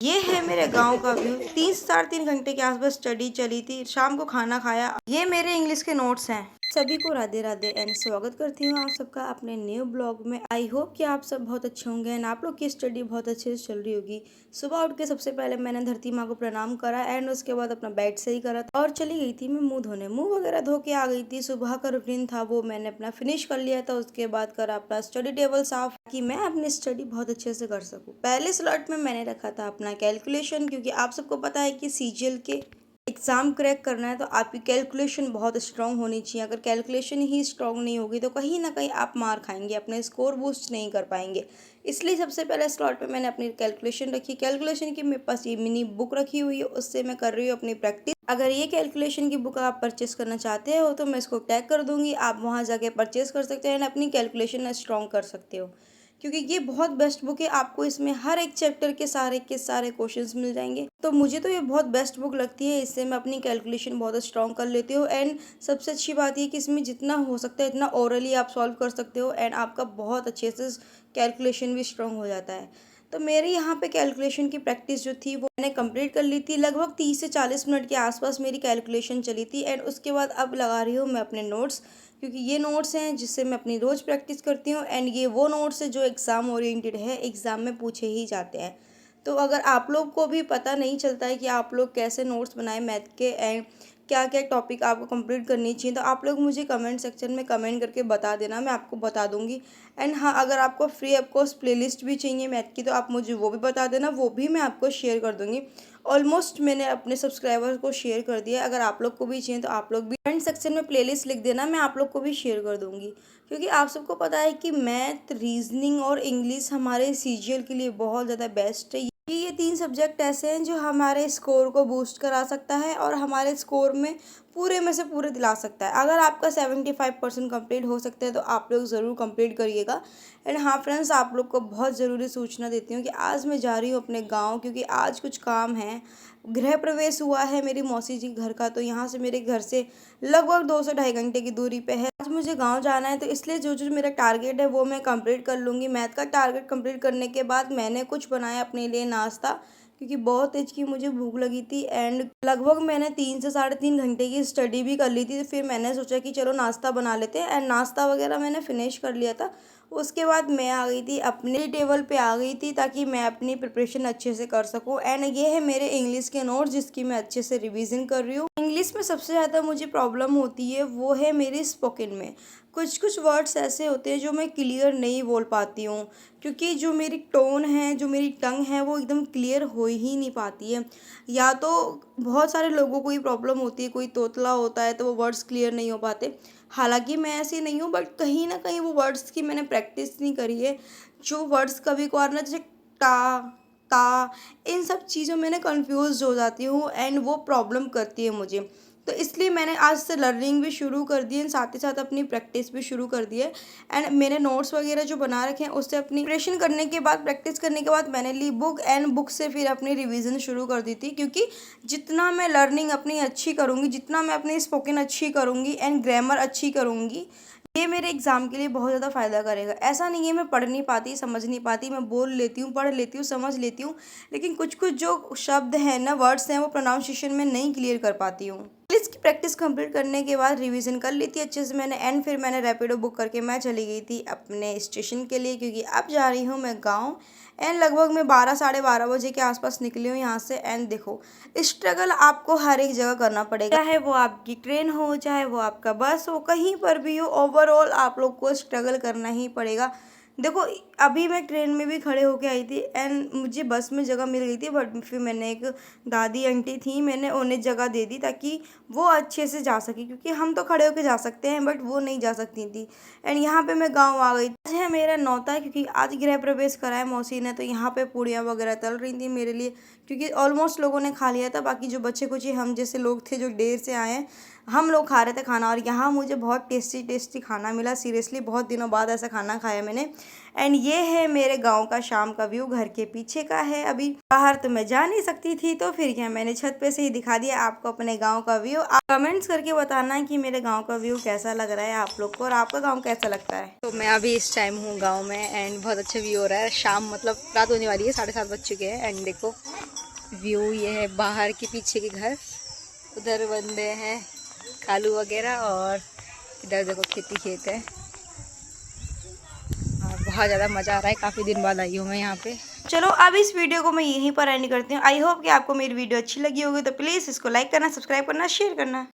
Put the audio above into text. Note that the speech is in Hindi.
ये है मेरे गांव का व्यू। 3 से 3.5 घंटे के आसपास स्टडी चली थी, शाम को खाना खाया। ये मेरे इंग्लिश के नोट्स हैं। सभी को राधे राधे एंड स्वागत करती हूँ आप सबका अपने न्यू ब्लॉग में। आई होप कि आप सब बहुत अच्छे होंगे एंड आप लोग की स्टडी बहुत अच्छे से चल रही होगी। सुबह उठ के सबसे पहले मैंने धरती माँ को प्रणाम करा एंड उसके बाद अपना बेड सही करा और चली गई थी मैं मुंह धोने। मुंह वगैरह धो के आ गई थी। सुबह का रूटीन था वो मैंने अपना फिनिश कर लिया था। उसके बाद करा अपना स्टडी टेबल साफ कि मैं अपनी स्टडी बहुत अच्छे से कर सकूँ। पहले स्लॉट में मैंने रखा था अपना कैलकुलेशन, क्योंकि आप सबको पता है कि सीजीएल के एग्ज़ाम क्रैक करना है तो आपकी कैलकुलेशन बहुत स्ट्रांग होनी चाहिए। अगर कैलकुलेशन ही स्ट्रांग नहीं होगी तो कहीं ना कहीं आप मार खाएंगे, अपने स्कोर बूस्ट नहीं कर पाएंगे। इसलिए सबसे पहले स्लॉट में मैंने अपनी कैलकुलेशन रखी। कैलकुलेशन की मेरे पास ये मिनी बुक रखी हुई है, उससे मैं कर रही हूँ अपनी प्रैक्टिस। अगर ये कैलकुलेशन की बुक आप परचेस करना चाहते हो तो मैं इसको टैग कर दूंगी, आप वहाँ जाके परचेस कर सकते हो एंड अपनी कैलकुलेशन स्ट्रांग कर सकते हो, क्योंकि ये बहुत बेस्ट बुक है। आपको इसमें हर एक चैप्टर के सारे क्वेश्चंस मिल जाएंगे। तो मुझे तो ये बहुत बेस्ट बुक लगती है, इससे मैं अपनी कैलकुलेशन बहुत स्ट्रॉन्ग कर लेती हूँ। एंड सबसे अच्छी बात ये कि इसमें जितना हो सकता है इतना ओरली आप सॉल्व कर सकते हो एंड आपका बहुत अच्छे से कैलकुलेशन भी स्ट्रॉन्ग हो जाता है। तो मेरी यहाँ पे कैलकुलेशन की प्रैक्टिस जो थी वो मैंने कंप्लीट कर ली थी। लगभग 30 से 40 मिनट के आसपास मेरी कैलकुलेशन चली थी एंड उसके बाद अब लगा रही हूँ मैं अपने नोट्स, क्योंकि ये नोट्स हैं जिससे मैं अपनी रोज़ प्रैक्टिस करती हूँ एंड ये वो नोट्स है जो एग्ज़ाम ओरिएंटेड है, एग्ज़ाम में पूछे ही जाते हैं। तो अगर आप लोग को भी पता नहीं चलता है कि आप लोग कैसे नोट्स बनाएं मैथ के एंड क्या क्या टॉपिक आपको कंप्लीट करनी चाहिए, तो आप लोग मुझे कमेंट सेक्शन में कमेंट करके बता देना, मैं आपको बता दूंगी। एंड हाँ, अगर आपको फ्री ऑफकोर्स प्लेलिस्ट भी चाहिए मैथ की तो आप मुझे वो भी बता देना, वो भी मैं आपको शेयर कर दूंगी। ऑलमोस्ट मैंने अपने सब्सक्राइबर्स को शेयर कर दिया है। अगर आप लोग को भी चाहिए तो आप लोग भी कमेंट सेक्शन में प्लेलिस्ट लिख देना, मैं आप लोग को भी शेयर कर दूंगी। क्योंकि आप सबको पता है कि मैथ, रीजनिंग और इंग्लिश हमारे सीजीएल के लिए बहुत ज़्यादा बेस्ट है। ये 3 सब्जेक्ट ऐसे हैं जो हमारे स्कोर को बूस्ट करा सकता है और हमारे स्कोर में पूरे में से पूरे दिला सकता है। अगर आपका 75% कंप्लीट हो सकता है तो आप लोग ज़रूर कंप्लीट करिएगा। एंड हाँ फ्रेंड्स, आप लोग को बहुत ज़रूरी सूचना देती हूँ कि आज मैं जा रही हूँ अपने गांव, क्योंकि आज कुछ काम है। गृह प्रवेश हुआ है मेरी मौसी जी घर का, तो यहाँ से मेरे घर से लगभग 2 से 2.5 घंटे की दूरी पे है। आज मुझे गांव जाना है, तो इसलिए जो जो मेरा टारगेट है वो मैं कंप्लीट कर लूँगी। मैथ का टारगेट कंप्लीट करने के बाद मैंने कुछ बनाया अपने लिए नाश्ता, क्योंकि बहुत तेज की मुझे भूख लगी थी एंड लगभग मैंने 3 से 3.5 घंटे की स्टडी भी कर ली थी। तो फिर मैंने सोचा कि चलो नाश्ता बना लेते हैं एंड नाश्ता वगैरह मैंने फिनिश कर लिया था। उसके बाद मैं आ गई थी अपने टेबल पे आ गई थी, ताकि मैं अपनी प्रिपरेशन अच्छे से कर सकूं। एंड ये है मेरे इंग्लिश के नोट्स जिसकी मैं अच्छे से रिवीजन कर रही हूँ। इंग्लिश में सबसे ज़्यादा मुझे प्रॉब्लम होती है वो है मेरी स्पोकन में। कुछ कुछ वर्ड्स ऐसे होते हैं जो मैं क्लियर नहीं बोल पाती हूँ, क्योंकि जो मेरी टोन है, जो मेरी टंग है वो एकदम क्लियर हो ही नहीं पाती है। या तो बहुत सारे लोगों को ही प्रॉब्लम होती है, कोई तोतला होता है तो वो वर्ड्स क्लियर नहीं हो पाते। हालांकि मैं ऐसी नहीं हूँ, बट कहीं ना कहीं वो वर्ड्स की मैंने प्रैक्टिस नहीं करी है। जो वर्ड्स कभी कभार ना, जैसे टा, ता, इन सब चीज़ों में ना कन्फ्यूज हो जाती हूँ एंड वो प्रॉब्लम करती है मुझे। तो इसलिए मैंने आज से लर्निंग भी शुरू कर दी है, साथ ही साथ अपनी प्रैक्टिस भी शुरू कर दी है। एंड मैंने नोट्स वगैरह जो बना रखे हैं उससे अपनी प्रिपरेशन करने के बाद, प्रैक्टिस करने के बाद मैंने ली बुक एंड बुक से फिर अपनी रिवीजन शुरू कर दी थी। क्योंकि जितना मैं लर्निंग अपनी अच्छी करूँगी, जितना मैं अपनी स्पोकन अच्छी करूँगी एंड ग्रामर अच्छी करूँगी, ये मेरे एग्ज़ाम के लिए बहुत ज़्यादा फ़ायदा करेगा। ऐसा नहीं है मैं पढ़ नहीं पाती, समझ नहीं पाती, मैं बोल लेती हूँ, पढ़ लेती हूँ, समझ लेती हूँ, लेकिन कुछ कुछ जो शब्द हैं ना, वर्ड्स हैं, वो प्रोनाउंसिएशन में नहीं क्लियर कर पाती हूँ। इंग्लिश की प्रैक्टिस कंप्लीट करने के बाद रिवीजन कर ली थी अच्छे से मैंने एंड फिर मैंने रैपिडो बुक करके मैं चली गई थी अपने स्टेशन के लिए, क्योंकि अब जा रही हूँ मैं गाँव। एंड लगभग मैं 12 साढ़े 12 बजे के आसपास निकली हूँ यहाँ से। एंड देखो, स्ट्रगल आपको हर एक जगह करना पड़ेगा, चाहे वो आपकी ट्रेन हो, चाहे वो आपका बस हो, कहीं पर भी हो, ओवरऑल आप लोग को स्ट्रगल करना ही पड़ेगा। देखो, अभी मैं ट्रेन में भी खड़े होके आई थी एंड मुझे बस में जगह मिल गई थी, बट फिर मैंने एक दादी आंटी थी, मैंने उन्हें जगह दे दी ताकि वो अच्छे से जा सके, क्योंकि हम तो खड़े होके जा सकते हैं बट वो नहीं जा सकती थी। एंड यहाँ पे मैं गांव आ गई। आज है मेरा नौता, क्योंकि आज गृह प्रवेश कराया मौसी ने, तो यहाँ पे पूड़ियाँ वगैरह तल रही थी मेरे लिए, क्योंकि ऑलमोस्ट लोगों ने खा लिया था। बाकी जो बच्चे कुछ हम जैसे लोग थे जो देर से आए हैं, हम लोग खा रहे थे खाना, और यहाँ मुझे बहुत टेस्टी टेस्टी खाना मिला। सीरियसली बहुत दिनों बाद ऐसा खाना खाया मैंने। एंड ये है मेरे गांव का शाम का व्यू, घर के पीछे का है। अभी बाहर तो मैं जा नहीं सकती थी, तो फिर क्या, मैंने छत पे से ही दिखा दिया आपको अपने गांव का व्यू। आप कमेंट्स करके बताना है कि मेरे गांव का व्यू कैसा लग रहा है आप लोग को, और आपका गांव कैसा लगता है। तो मैं अभी इस टाइम हूँ गांव में एंड बहुत अच्छा व्यू हो रहा है। शाम मतलब रात होने वाली है, 7:30 बज चुके हैं एंड देखो व्यू ये है बाहर के पीछे के घर, उधर बंदे हैं कालू वगैरह, और इधर देखो खेती खेत है। और बहुत ज़्यादा मज़ा आ रहा है, काफ़ी दिन बाद आई हूँ मैं यहाँ पे। चलो अब इस वीडियो को मैं यहीं पर एंड करती हूँ। आई होप कि आपको मेरी वीडियो अच्छी लगी होगी, तो प्लीज़ इसको लाइक करना, सब्सक्राइब करना, शेयर करना।